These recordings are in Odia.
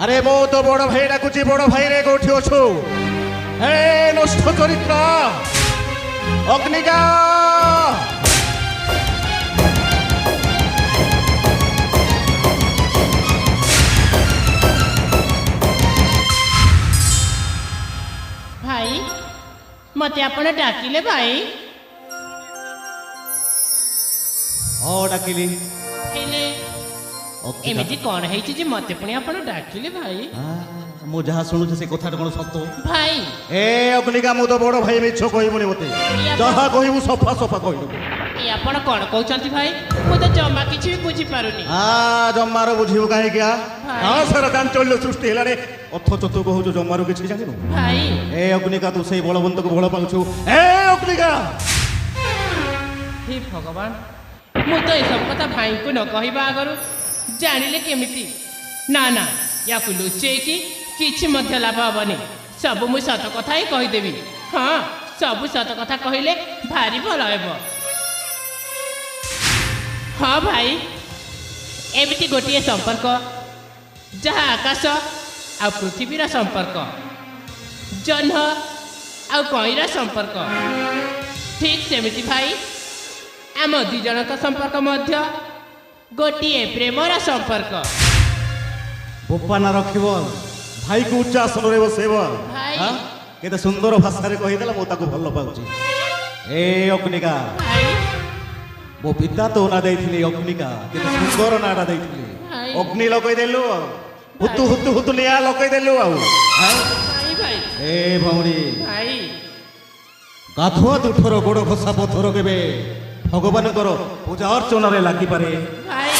আরে মো তো বড় ভাই ডাকুছি, বড় ভাই রে কোঠি অছু? হে নষ্ট চরিত্র অগ্নিকা, ভাই মতে আপন ডাকিলে ভাই? ডাকিলি ହେଲେ ଏମିତି କ'ଣ ହେଇଛି ଯେ ମତେ ପୁଣି ଆପଣ ଡାକିଲେ ଭାଇ? ମୁଁ ଯାହା ଶୁଣୁଛି ସେ କଥାଟା କ'ଣ ସତ? ଭାଇ ଏ ଅଗ୍ନିକା, ମୁଁ ତ ବଡ ଭାଇ, ମିଛ କହିବୁନି ମତେ। ଯାହା କହିବୁ ସଫା ସଫା କହିବୁ। ଏ ଆପଣ କ'ଣ କହୁଛନ୍ତି ଭାଇ? ମୁଁ ତ ଜମା କିଛି ବି ବୁଝିପାରୁନି। ଜମାର ବୁଝିବୁ କାହିଁକି? ଭାଇ। ସାରା ଚାଞ୍ଚଲ୍ୟ ସୃଷ୍ଟି ହେଲାଣି, ଅଥଚ ତୁ କହୁଛୁ ଜମାରୁ କିଛି ଜାଣିନୁ। ଭାଇ ଏ ଅଗ୍ନିକା, ତୁ ସେଇ ବଳବନ୍ତକୁ ଭଲ ପାଉଛୁ। ଏ ଅଗ୍ନିକା, ହେ ଭଗବାନ, ମୁଁ ତ ଏସବୁ କଥା ଭାଇଙ୍କୁ ନ କହିବା ଆଗରୁ ଜାଣିଲେ କେମିତି? ନା ନା, ୟାକୁ ଲୁଚେଇକି କିଛି ମଧ୍ୟ ଲାଭ ହବନି। ସବୁ ମୁଁ ସତ କଥା ହିଁ କହିଦେବି। ହଁ, ସବୁ ସତ କଥା କହିଲେ ଭାରି ଭଲ ହେବ। ହଁ ଭାଇ, ଏମିତି ଗୋଟିଏ ସମ୍ପର୍କ ଯାହା ଆକାଶ ଆଉ ପୃଥିବୀର ସମ୍ପର୍କ, ଜହ୍ନ ଆଉ କଇଁର ସମ୍ପର୍କ, ଠିକ୍ ସେମିତି ଭାଇ ଆମ ଦୁଇ ଜଣଙ୍କ ସମ୍ପର୍କ ମଧ୍ୟ ଗୋଟିଏ ପ୍ରେମର ସମ୍ପର୍କ। ବୋପାନା ରଖିବ, ଭାଇକୁ ଉଚ୍ଚ ଆସନରେ ବସେଇବ। ଭାଇ। କେତେ ସୁନ୍ଦର ଭାଷାରେ କହିଦେଲା, ମୁଁ ତାକୁ ଭଲ ପାଉଛି। ଏ ଅଗ୍ନିକା, ଭାଇ ମୋ ପିତା ତୋ ନାଁ ଦେଇଥିଲି ଅଗ୍ନିକା, କେତେ ସୁନ୍ଦର ନାଁଟା ଦେଇଥିଲି। ଭାଇ। ଅଗ୍ନି ଲଗେଇଦେଲୁ, ହୁତୁ ହୁତୁ ହୁତୁ ନିଆଁ ଲଗେଇଦେଲୁ। ଆଉ ଭାଇ ଭାଇ ଏ ଭଉଣୀ, ଭାଇ ଗାଧୁଆ ତୁଠର ଗୋଡ଼ ଘଷା ପଥର କେବେ ଭଗବାନଙ୍କର ପୂଜା ଅର୍ଚ୍ଚନାରେ ଲାଗିପାରେ? ଭାଇ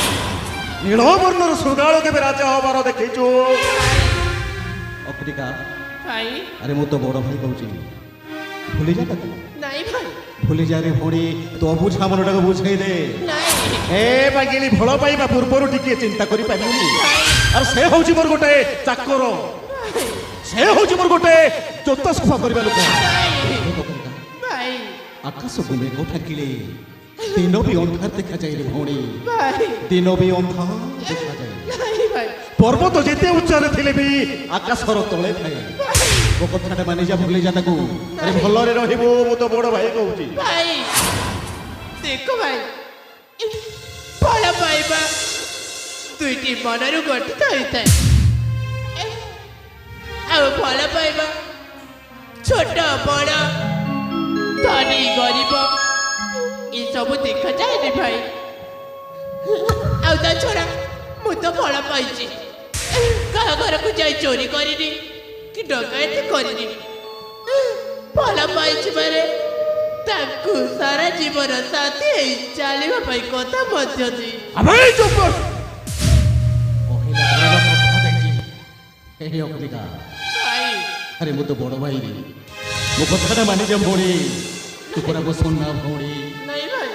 ନୀଳବର୍ଣ୍ଣର ଶୃଗାଳ କେବେ ରାଜା ହବାର ଦେଖିଛୁ? ଅଗ୍ନିକା, ଭାଇ ଆରେ ମୁଁ ତ ବଡ଼ ଭାଇ କହୁଛି, ଭୁଲି ଯା ତାକୁ, ନାଇଁ ଭାଇ ଭୁଲି ଯା ରେ ଭଉଣୀ। ତୁ ଅବୁଝା ମନଟାକୁ ବୁଝେଇ ଦେ। ନାଇଁ ଏ ବାଗିଲି, ଭଲ ପାଇବା ପୂର୍ବରୁ ଟିକେ ଚିନ୍ତା କରିପାରିବୁନି? ଭାଇ ଆରେ ସେ ହଉଛି ମୋର ଗୋଟେ ଚାକର, ସେ ହଉଛି ମୋର ଗୋଟେ ଜୋତା ସଫା କରିବା ଲୋକ। ଭାଇ ଆକାଶକୁ ମେଘ ଠାକିଲେ ଦିନ ବି ଅନ୍ଧାର ଦେଖାଯାଏ ରେ ଭଉଣୀ, ଭାଇ ଦିନ ବି ଅନ୍ଧାର ଦେଖାଯାଏ। ନାଇଁ ଭାଇ ପର୍ବତ ଯେତେ ଉଚ୍ଚରେ ଥିଲେ ବି ଆକାଶର ତଳେ ଥାଏ। ମୋ କଥାଟା ମାନି ଯା, ଭୁଲି ଯା ତାକୁ। ଆରେ ଭଲରେ ରହିବୁ, ମୁଁ ତ ବଡ଼ ଭାଇ କହୁଛି। ଭାଇ ଦେଖ ଭାଇ, ଭଲ ପାଇବା ଦୁଇଟି ମନରୁ ଗଠିତ ହୋଇଥାଏ। ଆଉ ଭଲ ପାଇବା ଛୋଟ ବଡ଼, ଧନୀ ଗରିବ ଏସବୁ ଦେଖାଯାଏନି ଭାଇ। ଆଉ ତା ଛଡ଼ା ମୁଁ ତ ଭଲ ପାଇଛି, କାହା ଘରକୁ ଯାଇ ଚୋରି କରିନି କି ଡକାୟତି କରିନି। ଭଲ ପାଇଛି ମାନେ ତାକୁ ସାରା ଜୀବନ ସାଥୀ ହେଇ ଚାଲିବା ପାଇଁ କଥା ମଧ୍ୟ ଦେଇ। ଅଗ୍ନିକା, ଭାଇ ଆରେ ମୁଁ ତ ବଡ଼ ଭାଇ, ମୋ କଥାଟା ମାନି ଯା ଭଉଣୀ। ତୁ ପରା ମୋ ସୁନା ଭଉଣୀ। ନାଇଁ ଭାଇ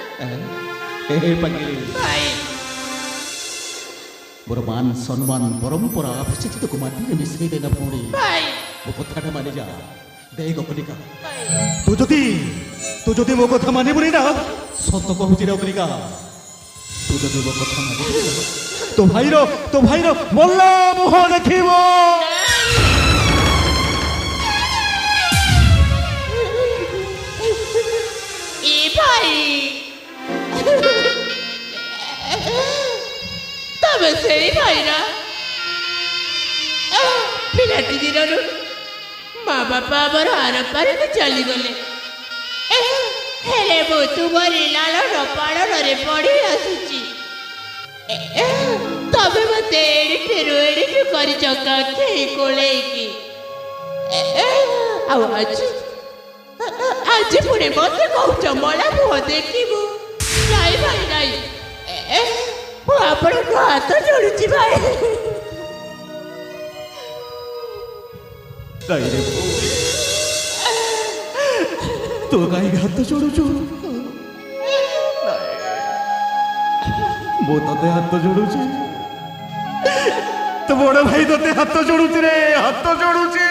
ହେ ପାଗିଲି, ଭାଇ ମୋର ମାନ ସମ୍ମାନ ପରମ୍ପରା ଅଭିଷେଚିତକୁ ମାଟିରେ ମିଶେଇ ଦେନା ଭଉଣୀ। ଭାଇ ମୋ କଥାଟା ମାନି ଯା। ଦେଖ ଅଗ୍ନିକା, ଭାଇ ତୁ ଯଦି ମୋ କଥା ମାନିବୁନି ନା, ସତ କହୁଛି ରେ ଅଗ୍ନିକା, ତୁ ଯଦି ମୋ କଥା ମାନିବୁନି ନା, ତୋ ଭାଇର ମଲା ମୁହଁ ଦେଖିବ। ଏ ଭାଇ ତମେ ସେଇ ଭାଇ ନା? ପିଲାଟି ଦିନରୁ ମା ବାପା ଆମର ଆରପାରିକୁ ଚାଲିଗଲେ, ହେଲେ ମୁଁ ତୁମରି ଲାଳନ ପାଳନରେ ପଢ଼ି ଆସୁଛି। ତମେ ମତେ ଏଡ଼ିଠରୁ ଏଡ଼ିଠୁ କରିଛ କାଖେଇ କୋଳେଇକି। ଆଉ ଆଜି ପୁଣି ମତେ କହୁଛ ମଲା ମୁହଁ ଦେଖିବୁ? ନାଇଁ ଭାଇ ନାଇଁ, ମୁଁ ଆପଣଙ୍କ ହାତ ଯୋଡୁଛି ଭାଇ। ତୁ କାହିଁକି ହାତ ଯୋଡୁଛୁ? ମୁଁ ତତେ ହାତ ଯୋଡୁଛି, ତୋ ବଡ଼ ଭାଇ ତତେ ହାତ ଯୋଡୁଛି ରେ, ହାତ ଯୋଡୁଛି।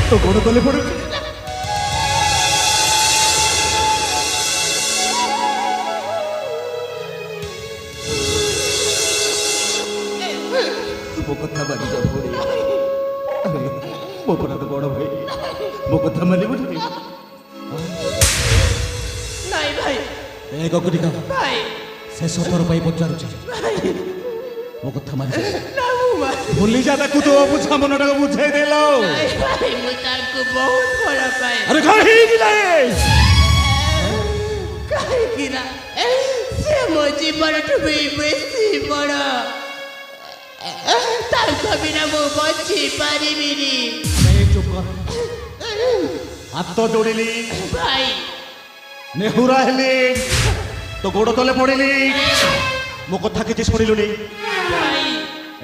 ତୋ ଗୋଡ଼ ତଲେ ପଡୁଛି। ମୋ କଥା ମାନି ଯା ଭଉଣୀ ମୋ ପରା ତ ବଡ଼ ଭାଇ ମୋ କଥା ମାନିବୁନି ନାଇଁ ଭାଇ ଏ ଗଗୁରିକା ଭାଇ ଶେଷ ଥର ପାଇଁ ପଚାରୁଛି ଭାଇ ମୋ କଥା ମାନି ଯା ନା ମୁଁ ମାନି ଭୁଲି ଯା ତାକୁ ତୋ ବୁଝା ମନଟାକୁ ବୁଝେଇ ଦେଲ ଭାଇ ଭାଇ ମୁଁ ତାଙ୍କୁ ବହୁତ ଭଲ ପାଏ ଆରେ କାହିଁକି ନାଇଁ କାହିଁକି ନା ସେ ମୋ ଜୀବନଠୁ ବି ବେଶୀ ବଡ଼ ତାଙ୍କ ବିନା ମୁଁ ବଞ୍ଚି ପାରିବିନି ଚୁପ କର ହାତ ଯୋଡ଼ିଲି ଭାଇ ନେହୁରା ହେଲି ତୋ ଗୋଡ଼ ତଳେ ପଡ଼ିଲି ମୋ କଥା କିଛି ଶୁଣିଲୁନି ଭାଇ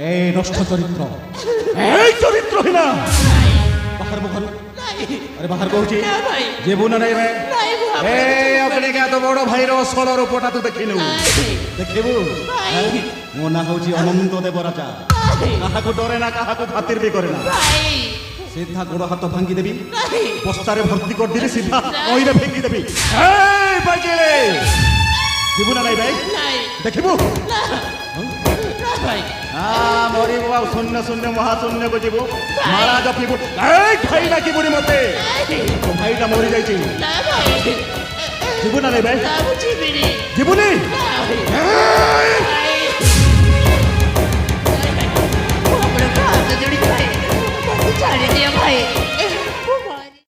এই নষ্ট চরিত্র এই চরিত্রহীনা বাহার মুখর ନାଇଁ আরে বাহার কହୁছি না ভাই যেবু না নাই রে ନାଇଁ ମୁଁ এ ଆପଣଙ୍କୁ অগ্নিকা তো বড় ভাইর অসল রূপটা তু দেখিনু ଭାଇ দেখিবু ভাই মো না হଉଛି ଅନନ୍ତ দেব রাজা ଭାଇ কাহাকু ডরে না কাহাকু খাতির বি করে না ଭାଇ সিধা গোড় হাত ভাঙ্গি দেবি ନାଇଁ বস্তারে ভর্তি করে দিবি সিধা ওইরে ফেঙ্গি দেবি এই বাজে জীবু না নাই ভাই ନାଇଁ দেখিবু ନା ନା ଭାଇ মরিবু আর শূন্য শূন্য মহাশূন্যକୁ ଯିବୁ মারা জপিবু এই ভাই ডাকিবুনি মতে তো ভাইটা মরি যাইছি ନା ଭାଇ ଯିବୁ ନା ନାଇଁ ଭାଇ ନା ମୁଁ ଯିବିନି ଯିବୁନି ନା ଭାଇ